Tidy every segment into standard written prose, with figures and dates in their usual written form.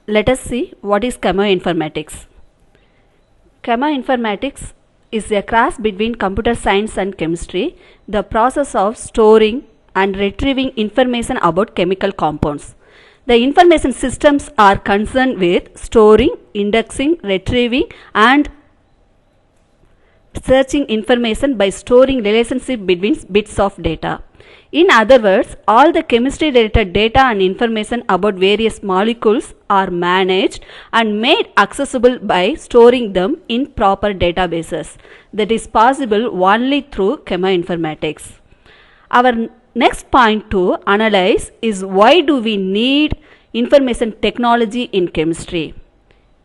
let us see what is chemoinformatics. Chemoinformatics is a cross between computer science and chemistry, the process of storing and retrieving information about chemical compounds. The information systems are concerned with storing, indexing, retrieving, and searching information by storing relationship between bits of data. In other words, all the chemistry related data and information about various molecules are managed and made accessible by storing them in proper databases. That is possible only through chemoinformatics. Our next point to analyze is why do we need information technology in chemistry?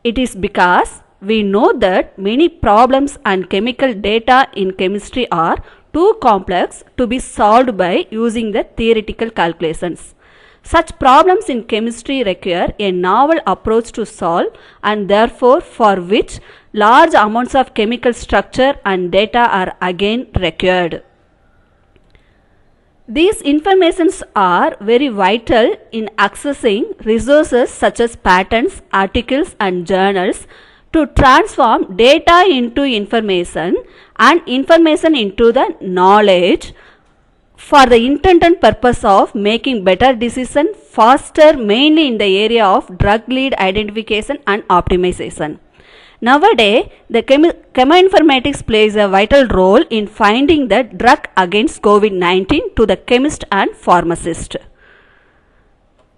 It is because we know that many problems and chemical data in chemistry are too complex to be solved by using the theoretical calculations. Such problems in chemistry require a novel approach to solve, and therefore for which large amounts of chemical structure and data are again required. These informations are very vital in accessing resources such as patents, articles and journals to transform data into information and information into the knowledge for the intended purpose of making better decisions faster, mainly in the area of drug lead identification and optimization. Nowadays, the chemoinformatics plays a vital role in finding the drug against COVID-19 to the chemist and pharmacist.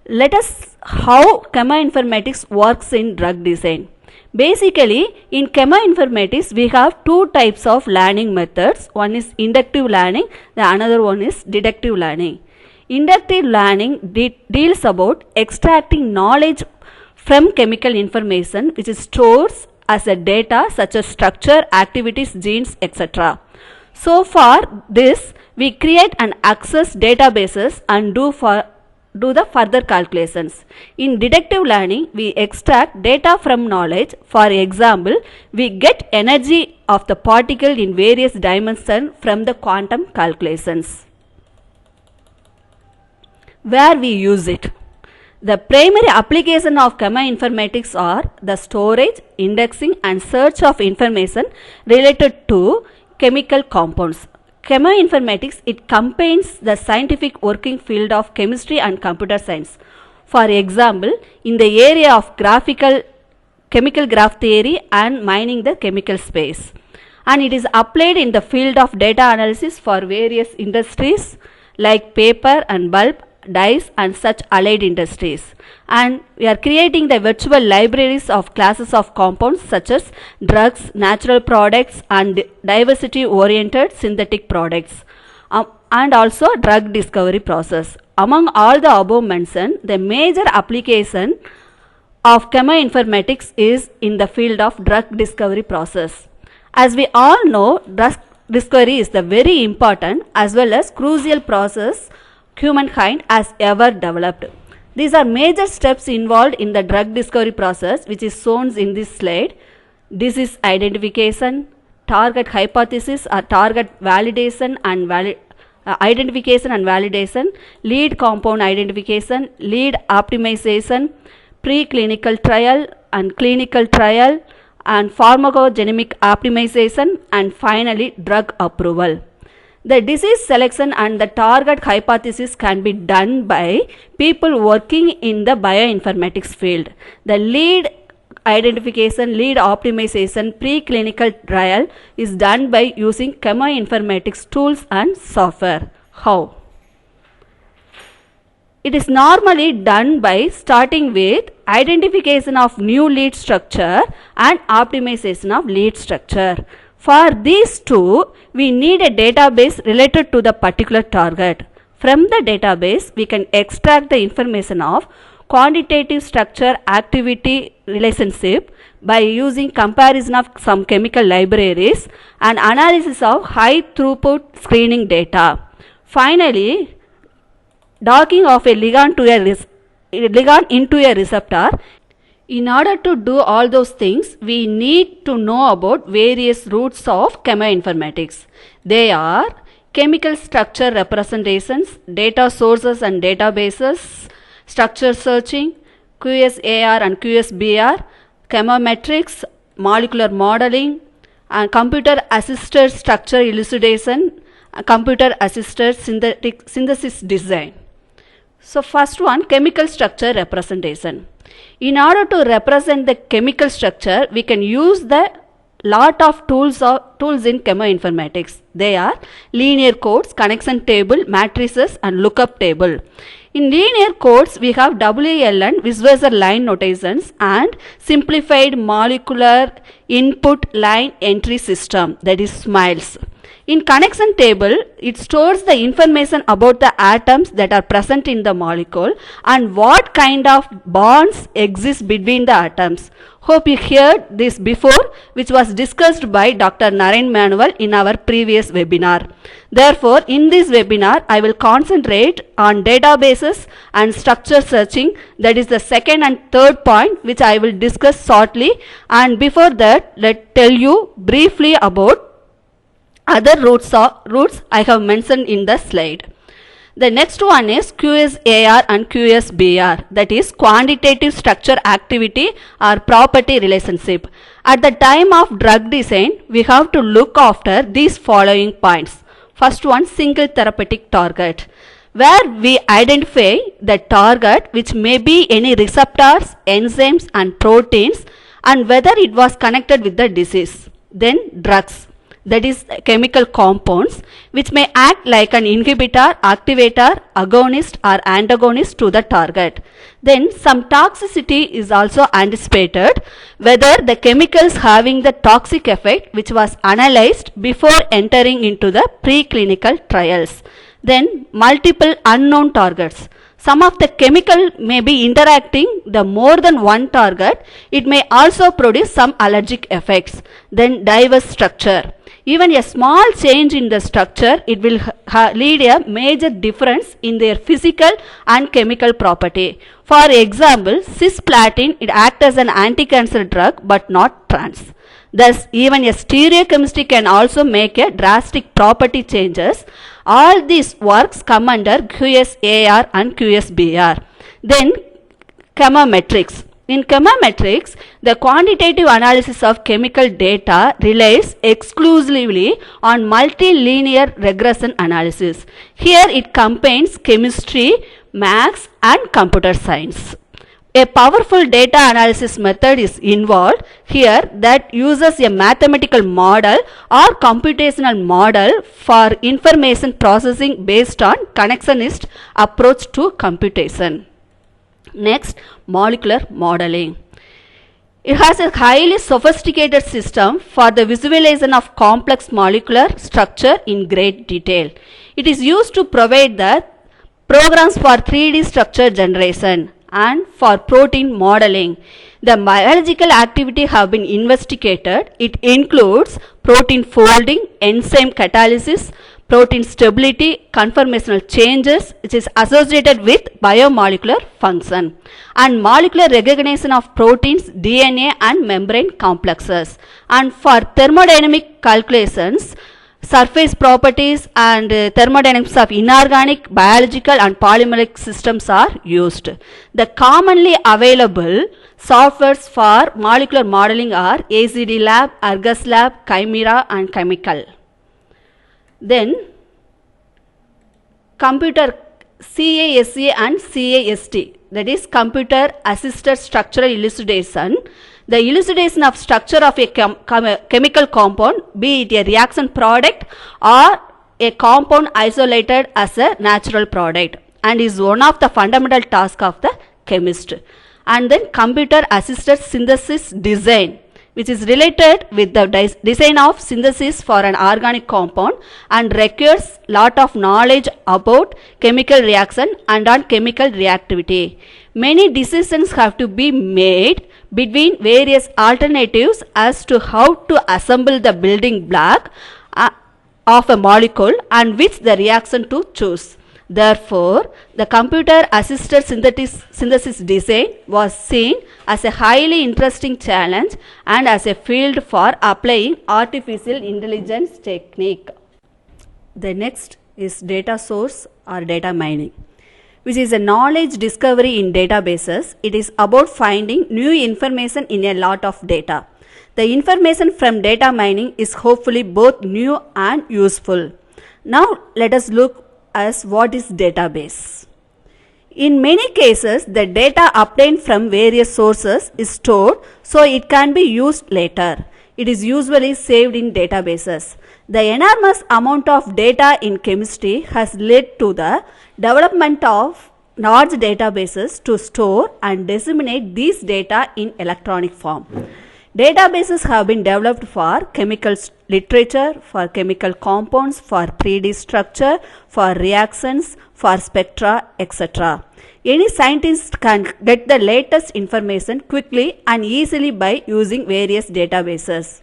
Let us how chemoinformatics works in drug design. Basically, in chemoinformatics, we have two types of learning methods. One is inductive learning, the another one is deductive learning. Inductive learning deals about extracting knowledge from chemical information which is stored as a data such as structure, activities, genes, etc. So for this, we create and access databases and do the further calculations. In deductive learning, we extract data from knowledge. For example, we get energy of the particle in various dimensions from the quantum calculations. Where we use it? The primary application of chemoinformatics are the storage, indexing and search of information related to chemical compounds. Chemoinformatics, it combines the scientific working field of chemistry and computer science. For example, in the area of chemical graph theory and mining the chemical space. And it is applied in the field of data analysis for various industries like paper and pulp, dyes and such allied industries. And we are creating the virtual libraries of classes of compounds such as drugs, natural products and diversity oriented synthetic products, and also drug discovery process. Among all the above mentioned, the major application of chemoinformatics is in the field of drug discovery process. As we all know, drug discovery is the very important as well as crucial process humankind has ever developed. These are major steps involved in the drug discovery process, which is shown in this slide. Disease identification, target hypothesis or target validation and identification and validation, lead compound identification, lead optimization, preclinical trial and clinical trial, and pharmacogenomic optimization, and finally drug approval. The disease selection and the target hypothesis can be done by people working in the bioinformatics field. The lead identification, lead optimization, preclinical trial is done by using chemoinformatics tools and software. How? It is normally done by starting with identification of new lead structure and optimization of lead structure. For these two, we need a database related to the particular target. From the database, we can extract the information of quantitative structure activity relationship by using comparison of some chemical libraries and analysis of high throughput screening data. Finally, docking of a ligand into a receptor. In order to do all those things, we need to know about various roots of chemoinformatics. They are chemical structure representations, data sources and databases, structure searching, QSAR and QSBR, chemometrics, molecular modeling, and computer assisted structure elucidation, computer assisted synthesis design. So first one, chemical structure representation. In order to represent the chemical structure, we can use the lot of tools in chemoinformatics. They are linear codes, connection table, matrices, and lookup table. In linear codes, we have WLN, visualizer line notations, and simplified molecular input line entry system, that is SMILES. In connection table, it stores the information about the atoms that are present in the molecule and what kind of bonds exist between the atoms. Hope you heard this before, which was discussed by Dr. Naren Manuel in our previous webinar. Therefore, in this webinar, I will concentrate on databases and structure searching. That is the second and third point, which I will discuss shortly. And before that, let's tell you briefly about other routes I have mentioned in the slide. The next one is QSAR and QSBR, that is quantitative structure activity or property relationship. At the time of drug design, we have to look after these following points. First one, single therapeutic target, where we identify the target, which may be any receptors, enzymes, and proteins, and whether it was connected with the disease. Then drugs, that is chemical compounds, which may act like an inhibitor, activator, agonist, or antagonist to the target. Then some toxicity is also anticipated, whether the chemicals having the toxic effect which was analyzed before entering into the preclinical trials. Then multiple unknown targets. Some of the chemical may be interacting the more than one target. It may also produce some allergic effects. Then diverse structure. Even a small change in the structure, it will lead a major difference in their physical and chemical property. For example, cisplatin, it acts as an anti-cancer drug but not trans. Thus, even a stereochemistry can also make a drastic property changes. All these works come under QSAR and QSBR. Then, chemometrics. In chemometrics, the quantitative analysis of chemical data relies exclusively on multilinear regression analysis. Here it combines chemistry, maths, and computer science. A powerful data analysis method is involved here that uses a mathematical model or computational model for information processing based on connectionist approach to computation. Next, molecular modeling. It has a highly sophisticated system for the visualization of complex molecular structure in great detail. It is used to provide the programs for 3D structure generation and for protein modeling. The biological activity have been investigated. It includes protein folding, enzyme catalysis, protein stability, conformational changes, which is associated with biomolecular function, and molecular recognition of proteins, DNA, and membrane complexes. And for thermodynamic calculations, surface properties and thermodynamics of inorganic, biological, and polymeric systems are used. The commonly available softwares for molecular modeling are ACDlab, ArgusLab, Chimera, and Chemical. Then computer CASA and CAST, that is computer assisted structural elucidation. The elucidation of structure of a chemical compound, be it a reaction product or a compound isolated as a natural product, and is one of the fundamental tasks of the chemist. And then computer assisted synthesis design, which is related with the design of synthesis for an organic compound and requires lot of knowledge about chemical reaction and on chemical reactivity. Many decisions have to be made between various alternatives as to how to assemble the building block of a molecule and which the reaction to choose. Therefore, the computer assisted synthesis design was seen as a highly interesting challenge and as a field for applying artificial intelligence technique. The next is data source or data mining. which is a knowledge discovery in databases. It is about finding new information in a lot of data. The information from data mining is hopefully both new and useful. Now let us look at what is database. In many cases, the data obtained from various sources is stored so it can be used later. It is usually saved in databases. The enormous amount of data in chemistry has led to the development of large databases to store and disseminate these data in electronic form. Databases have been developed for chemical literature, for chemical compounds, for 3D structure, for reactions, for spectra, etc. Any scientist can get the latest information quickly and easily by using various databases.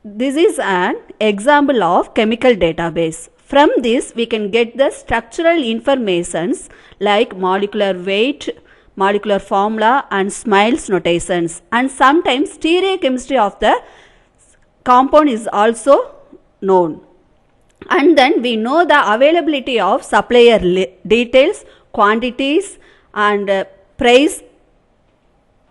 This is an example of chemical database. From this, we can get the structural informations like molecular weight, molecular formula and Smiles notations, and sometimes stereochemistry of the compound is also known. And then we know the availability of supplier details, quantities and price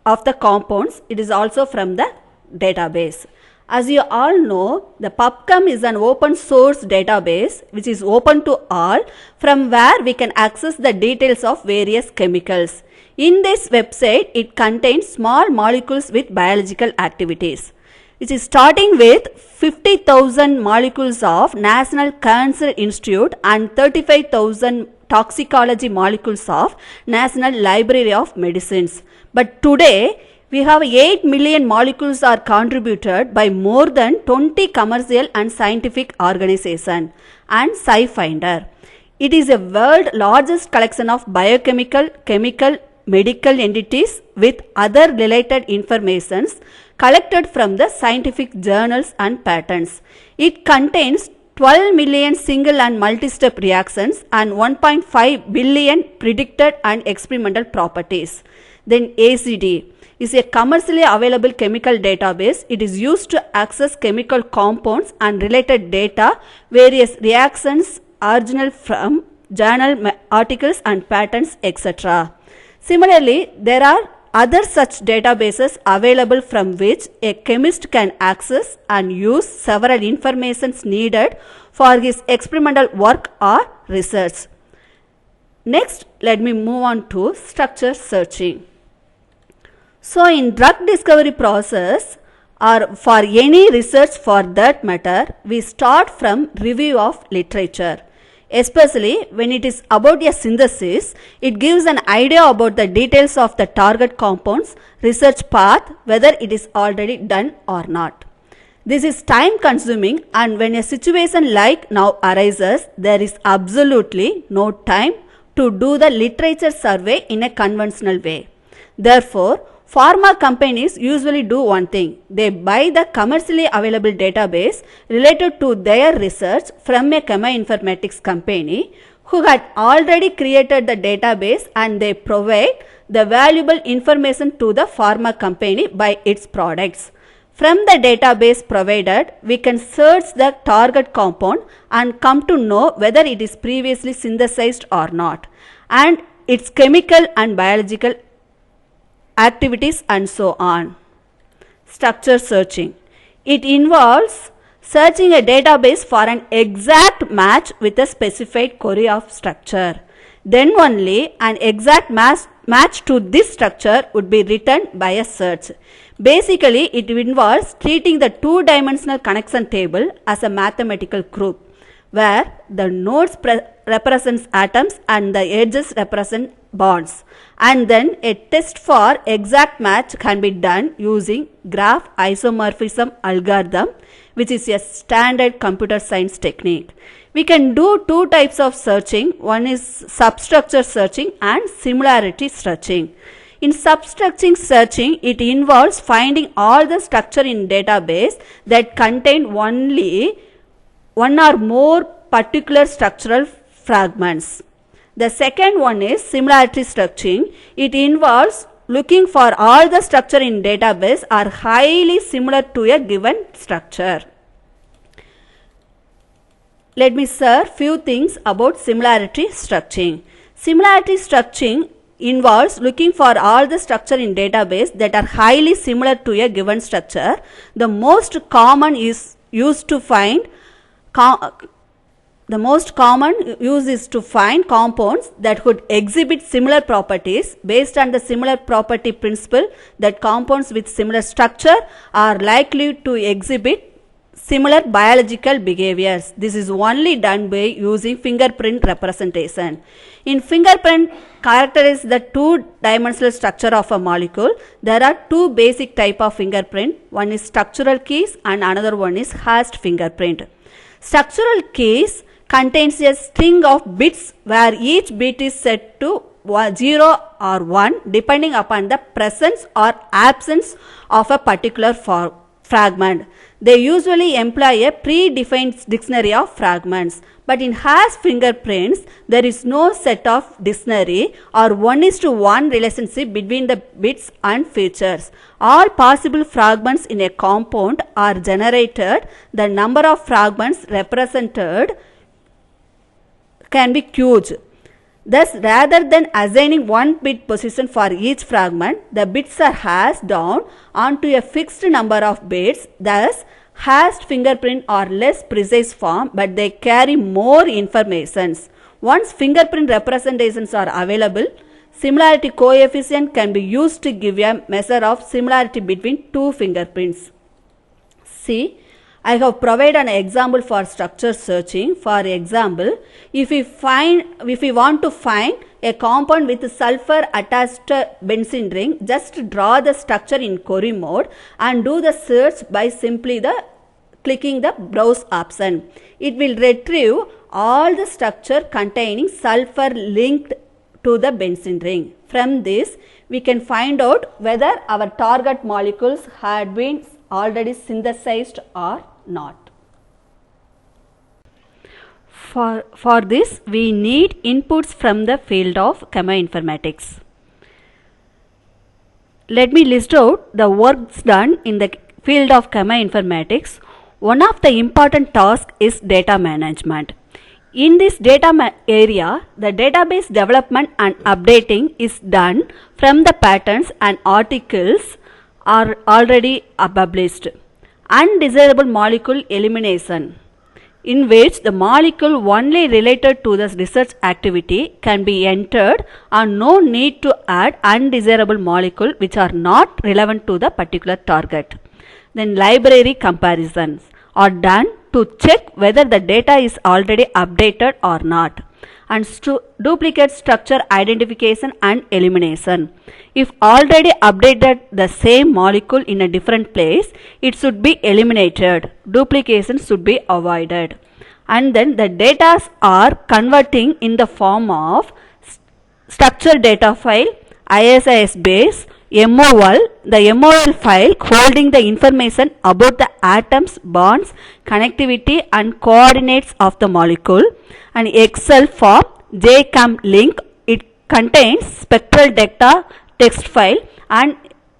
of the compounds. It is also from the database. As you all know, the PubChem is an open source database which is open to all, from where we can access the details of various chemicals. In this website, it contains small molecules with biological activities. It is starting with 50,000 molecules of National Cancer Institute and 35,000 toxicology molecules of National Library of Medicines. But today, we have 8 million molecules are contributed by more than 20 commercial and scientific organizations and SciFinder. It is a world largest collection of biochemical, chemical, medical entities with other related informations collected from the scientific journals and patents. It contains 12 million single and multi-step reactions and 1.5 billion predicted and experimental properties. Then ACD is a commercially available chemical database. It is used to access chemical compounds and related data, various reactions, original from journal articles and patents, etc. Similarly, there are other such databases available from which a chemist can access and use several informations needed for his experimental work or research. Next, let me move on to structure searching. So, in drug discovery process or for any research for that matter, we start from review of literature. Especially when it is about a synthesis, it gives an idea about the details of the target compound's research path, whether it is already done or not. This is time consuming, and when a situation like now arises, there is absolutely no time to do the literature survey in a conventional way. Therefore, pharma companies usually do one thing. They buy the commercially available database related to their research from a chemoinformatics company who had already created the database, and they provide the valuable information to the pharma company by its products. From the database provided, we can search the target compound and come to know whether it is previously synthesized or not, and its chemical and biological activities and so on. Structure searching. It involves searching a database for an exact match with a specified query of structure. Then only an exact match to this structure would be written by a search. Basically, it involves treating the two-dimensional connection table as a mathematical group, where the nodes represents atoms and the edges represent bonds, and then a test for exact match can be done using graph isomorphism algorithm, which is a standard computer science technique. We can do two types of searching. One is substructure searching and similarity searching. In substructure searching, it involves finding all the structure in database that contain only one or more particular structural fragments. The second one is similarity searching. It involves looking for all the structure in database are highly similar to a given structure. Let me share few things about similarity searching. Similarity structuring involves looking for all the structure in database that are highly similar to a given structure. The most common is used to find the most common use is to find compounds that could exhibit similar properties. Based on the similar property principle, that compounds with similar structure are likely to exhibit similar biological behaviors. This is only done by using fingerprint representation. In fingerprint characterize the two-dimensional structure of a molecule. There are two basic type of fingerprint. One is structural keys and another one is hashed fingerprint. Structural keys contains a string of bits where each bit is set to 0 or 1 depending upon the presence or absence of a particular fragment. They usually employ a predefined dictionary of fragments. But in hashed fingerprints, there is no set of dictionary or 1:1 relationship between the bits and features. All possible fragments in a compound are generated. The number of fragments represented can be huge. Thus, rather than assigning one bit position for each fragment, the bits are hashed down onto a fixed number of bits. Thus, hashed fingerprint are less precise form, but they carry more information. Once fingerprint representations are available, similarity coefficient can be used to give a measure of similarity between two fingerprints. See, I have provided an example for structure searching. For example, if we want to find a compound with sulfur attached benzene ring, just draw the structure in query mode and do the search by simply clicking the browse option. It will retrieve all the structure containing sulfur linked to the benzene ring. From this, we can find out whether our target molecules had been already synthesized or not. For this, we need inputs from the field of chemoinformatics. Let me list out the works done in the field of chemoinformatics. One of the important tasks is data management. In this data area, the database development and updating is done from the patents and articles are already published. Undesirable molecule elimination, in which the molecule only related to the research activity can be entered and no need to add undesirable molecule which are not relevant to the particular target. Then library comparisons are done to check whether the data is already updated or not. And duplicate structure identification and elimination. If already updated the same molecule in a different place, it should be eliminated. Duplication should be avoided. And then the data are converting in the form of structure data file, ISIS base, MOL, the MOL file holding the information about the atoms, bonds, connectivity and coordinates of the molecule, and Excel form JChem link. It contains spectral data text file and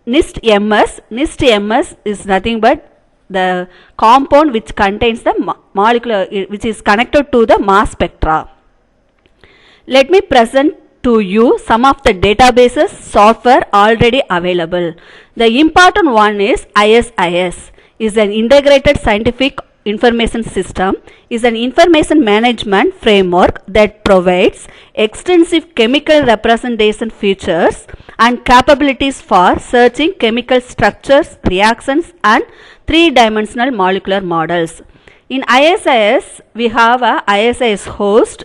NIST MS. NIST MS is nothing but the compound which contains the molecular, which is connected to the mass spectra. Let me present to you some of the databases software already available. The important one is ISIS, is an integrated scientific information system, is an information management framework that provides extensive chemical representation features and capabilities for searching chemical structures, reactions and three-dimensional molecular models. In ISIS, we have a ISIS host,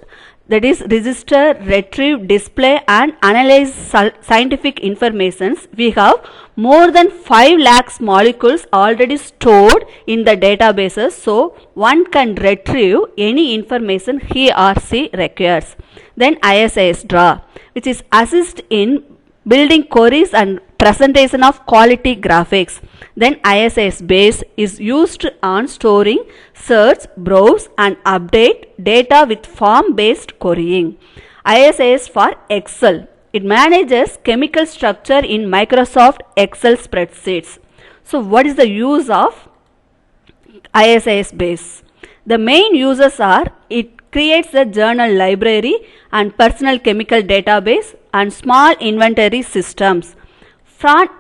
that is register, retrieve, display and analyze scientific informations. We have more than 5 lakhs molecules already stored in the databases, so one can retrieve any information he or she requires. Then ISIS draw, which is assist in building queries and presentation of quality graphics. Then ISIS base is used on storing, search, browse and update data with form-based querying. ISIS for Excel. It manages chemical structure in Microsoft Excel spreadsheets. So what is the use of ISIS base? The main uses are it creates a journal library and personal chemical database and small inventory systems. Front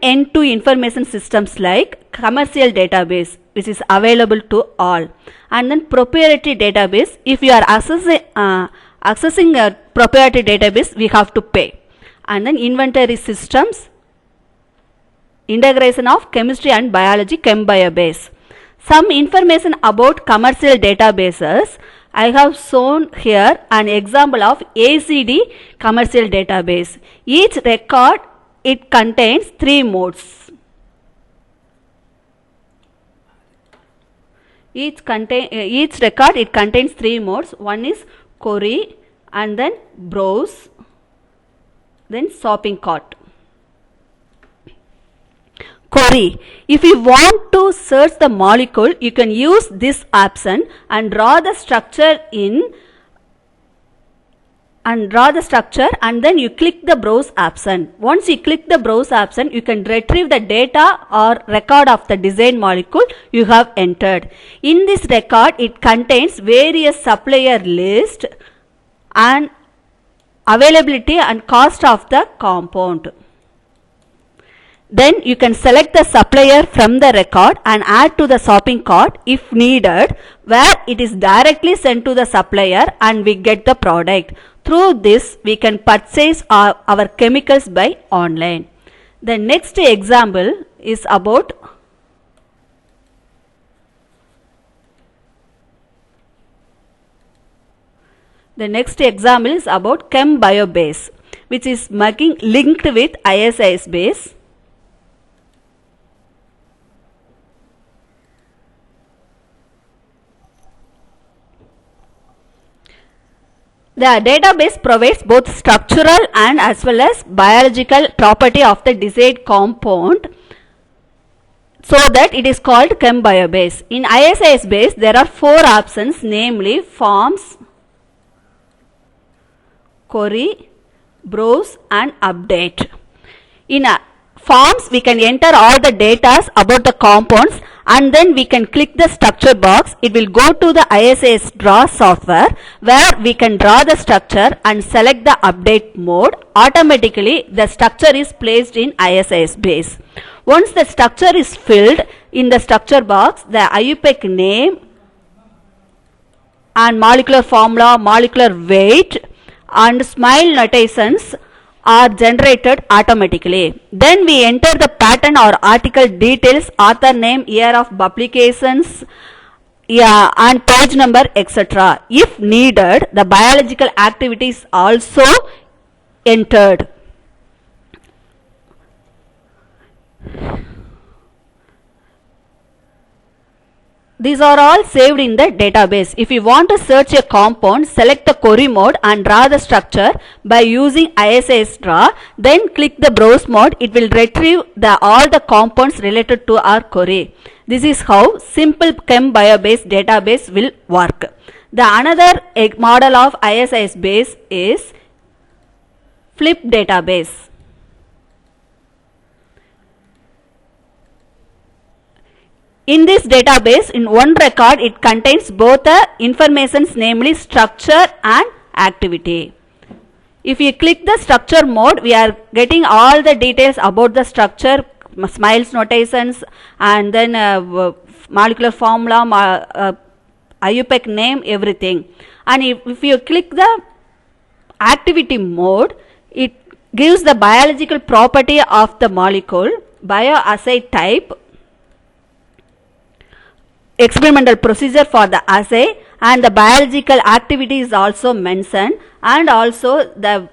end to information systems like commercial database, which is available to all, and then proprietary database. If you are accessing a proprietary database, we have to pay. And then inventory systems, integration of chemistry and biology, ChemBioBase. Some information about commercial databases. I have shown here an example of ACD commercial database. Each record, it contains 3 modes. Each record, it contains 3 modes. One is query, and then browse, then shopping cart. Query. If you want to search the molecule, you can use this option and draw the structure and then you click the browse option. Once you click the browse option, you can retrieve the data or record of the design molecule you have entered. In this record, it contains various supplier list and availability and cost of the compound. Then you can select the supplier from the record and add to the shopping cart if needed, where it is directly sent to the supplier and we get the product. Through this, we can purchase our chemicals by online. The next example is about ChemBioBase, which is linked with ISIS base. The database provides both structural and as well as biological property of the desired compound, so that it is called ChemBioBase. In ISIS base, there are 4 options, namely forms, query, browse and update. In forms, we can enter all the data about the compounds and then we can click the structure box. It will go to the ISIS draw software where we can draw the structure and select the update mode. Automatically the structure is placed in ISIS base. Once the structure is filled, in the structure box the IUPAC name and molecular formula, molecular weight and SMILE notations are generated automatically. Then we enter the patent or article details, author name, year of publications, and page number, etc. If needed, the biological activity is also entered. These are all saved in the database. If you want to search a compound, select the query mode and draw the structure by using ISIS draw. Then click the browse mode. It will retrieve all the compounds related to our query. This is how simple ChemBioBase database will work. The another model of ISIS base is Flip database. In this database, in one record, it contains both the informations, namely structure and activity. If you click the structure mode, we are getting all the details about the structure, SMILES notations, and then molecular formula, IUPAC name, everything. And if you click the activity mode, it gives the biological property of the molecule, bioassay type, experimental procedure for the assay, and the biological activity is also mentioned, and also the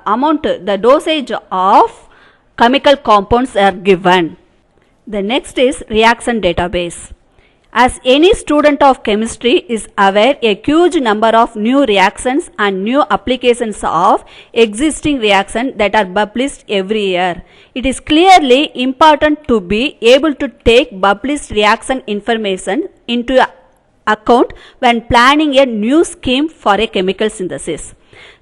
amount, the dosage of chemical compounds are given. The next is reaction database. As any student of chemistry is aware, a huge number of new reactions and new applications of existing reactions that are published every year. It is clearly important to be able to take published reaction information into account when planning a new scheme for a chemical synthesis.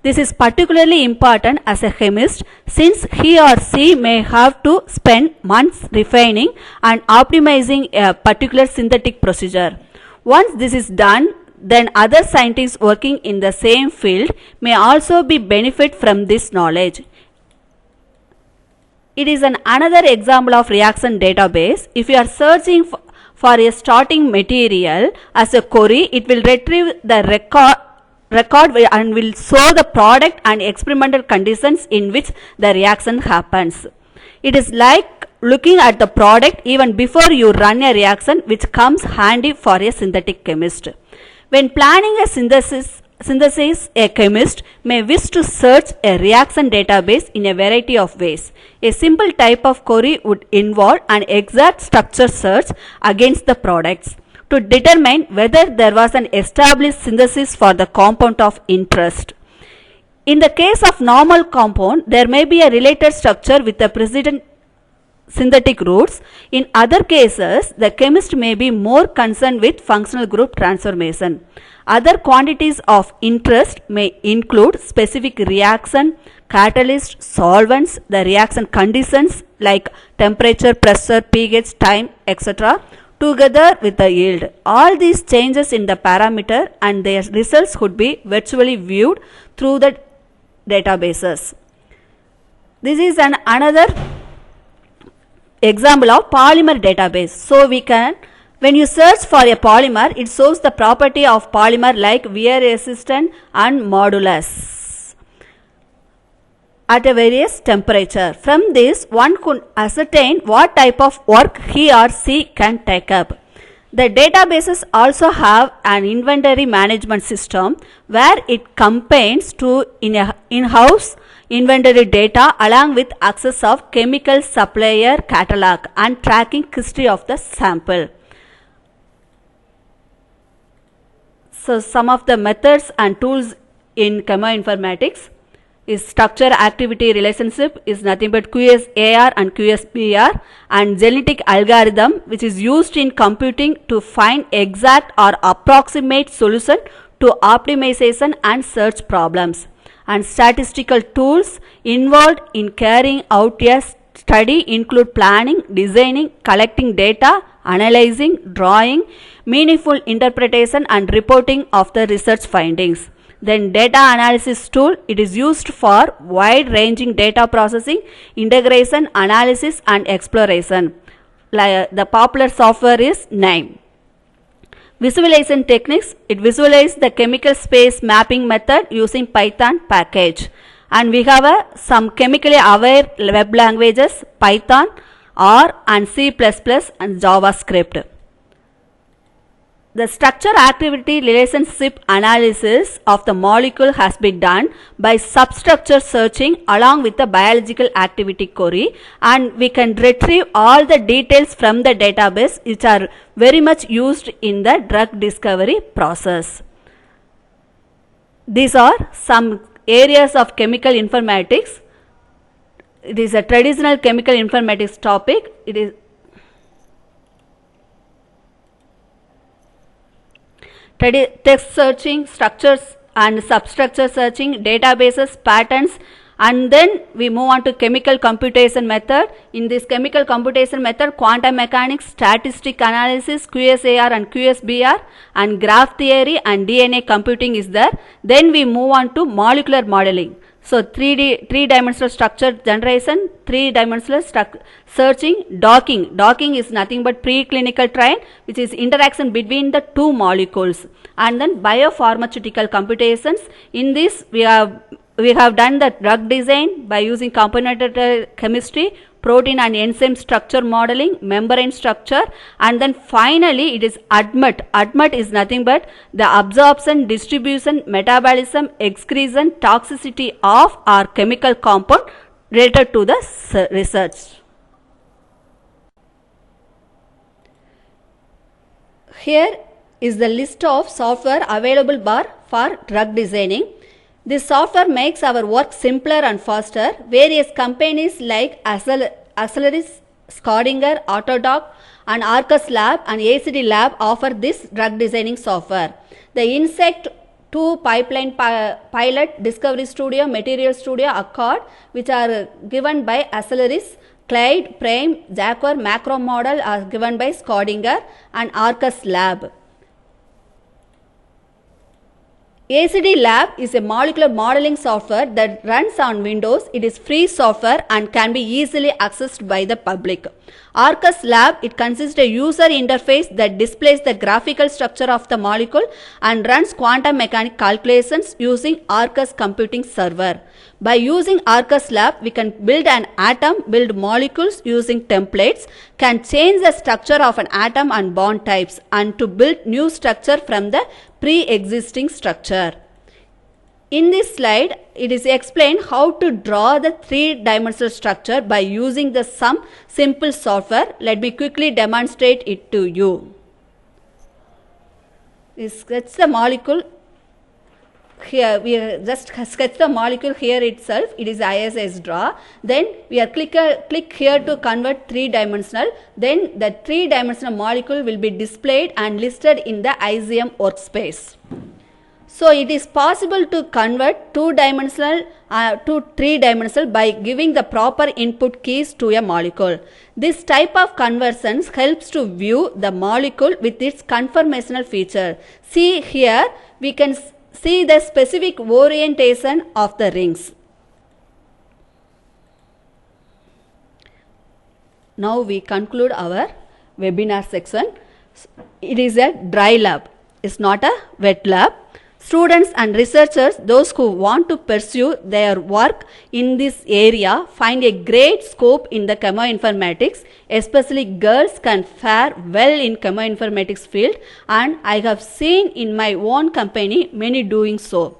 This is particularly important as a chemist, since he or she may have to spend months refining and optimizing a particular synthetic procedure. Once this is done, then other scientists working in the same field may also be benefit from this knowledge. It is another example of reaction database. If you are searching for a starting material as a query, it will retrieve the record and will show the product and experimental conditions in which the reaction happens. It is like looking at the product even before you run a reaction, which comes handy for a synthetic chemist. When planning a synthesis, a chemist may wish to search a reaction database in a variety of ways. A simple type of query would involve an exact structure search against the products to determine whether there was an established synthesis for the compound of interest. In the case of normal compound, there may be a related structure with the precedent synthetic routes. In other cases, the chemist may be more concerned with functional group transformation. Other quantities of interest may include specific reaction, catalyst, solvents, the reaction conditions like temperature, pressure, pH, time, etc. together with the yield. All these changes in the parameter and their results could be virtually viewed through the databases. This is another example of polymer database. So we can, when you search for a polymer, it shows the property of polymer like wear resistant and modulus at a various temperature. From this, one could ascertain what type of work he or she can take up. The databases also have an inventory management system where it combines to in-house inventory data along with access of chemical supplier catalog and tracking history of the sample. So some of the methods and tools in chemoinformatics is structure activity relationship is nothing but QSAR and QSBR, and genetic algorithm which is used in computing to find exact or approximate solution to optimization and search problems, and statistical tools involved in carrying out a study include planning, designing, collecting data, analyzing, drawing, meaningful interpretation and reporting of the research findings. Then data analysis tool, it is used for wide ranging data processing, integration, analysis and exploration. The popular software is NIME. Visualization techniques, it visualizes the chemical space mapping method using Python package. And we have some chemically aware web languages, Python, R and C++ and JavaScript. The structure activity relationship analysis of the molecule has been done by substructure searching along with the biological activity query, and we can retrieve all the details from the database which are very much used in the drug discovery process. These are some areas of chemical informatics. It is a traditional chemical informatics topic. It is text searching, structures and substructure searching, databases, patterns, and then we move on to chemical computation method. In this chemical computation method, quantum mechanics, statistic analysis, QSAR and QSBR, and graph theory and DNA computing is there. Then we move on to molecular modeling. So three-dimensional structure generation, three-dimensional searching, docking. Docking is nothing but preclinical trial, which is interaction between the two molecules. And then biopharmaceutical computations. In this, we have done the drug design by using computational chemistry, protein and enzyme structure modeling, membrane structure, and then finally it is ADMET. ADMET is nothing but the absorption, distribution, metabolism, excretion, toxicity of our chemical compound related to the research. Here is the list of software available for drug designing. This software makes our work simpler and faster. Various companies like Aceleris, Schrödinger, Autodoc, and Arcus Lab and ACD Lab offer this drug designing software. The Insect 2 Pipeline Pilot, Discovery Studio, Material Studio, Accord, which are given by Aceleris, Clyde, Prime, Jacquard, Macro Model are given by Schrödinger and Arcus Lab. ACD Lab is a molecular modeling software that runs on Windows. It is free software and can be easily accessed by the public. Arcus Lab, it consists of a user interface that displays the graphical structure of the molecule and runs quantum mechanics calculations using Arcus computing server. By using Arcus Lab, we can build an atom, build molecules using templates, can change the structure of an atom and bond types, and to build new structure from the pre-existing structure. In this slide, it is explained how to draw the three-dimensional structure by using some simple software. Let me quickly demonstrate it to you. We sketch the molecule. Here we just sketch the molecule here itself. It is ISS draw. Then we are click here to convert three-dimensional. Then the three-dimensional molecule will be displayed and listed in the ICM workspace. So it is possible to convert two-dimensional to three-dimensional by giving the proper input keys to a molecule. This type of conversions helps to view the molecule with its conformational feature. See here, we can see the specific orientation of the rings. Now we conclude our webinar section. It is a dry lab. It's not a wet lab. Students and researchers, those who want to pursue their work in this area, find a great scope in the chemoinformatics. Especially girls can fare well in chemoinformatics field, and I have seen in my own company many doing so.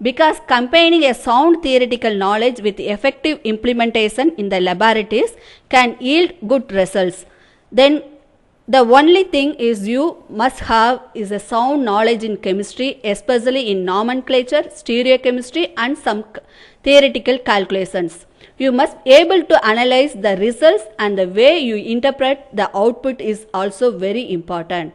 Because combining a sound theoretical knowledge with effective implementation in the laboratories can yield good results. Then the only thing is you must have is a sound knowledge in chemistry, especially in nomenclature, stereochemistry and some theoretical calculations. You must be able to analyze the results, and the way you interpret the output is also very important.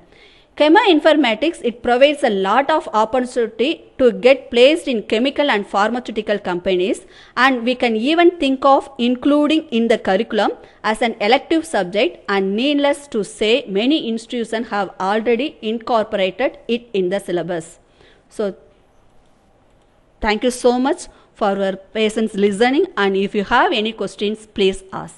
Chemoinformatics, it provides a lot of opportunity to get placed in chemical and pharmaceutical companies, and we can even think of including in the curriculum as an elective subject, and needless to say, many institutions have already incorporated it in the syllabus. So, thank you so much for your patience listening, and if you have any questions, please ask.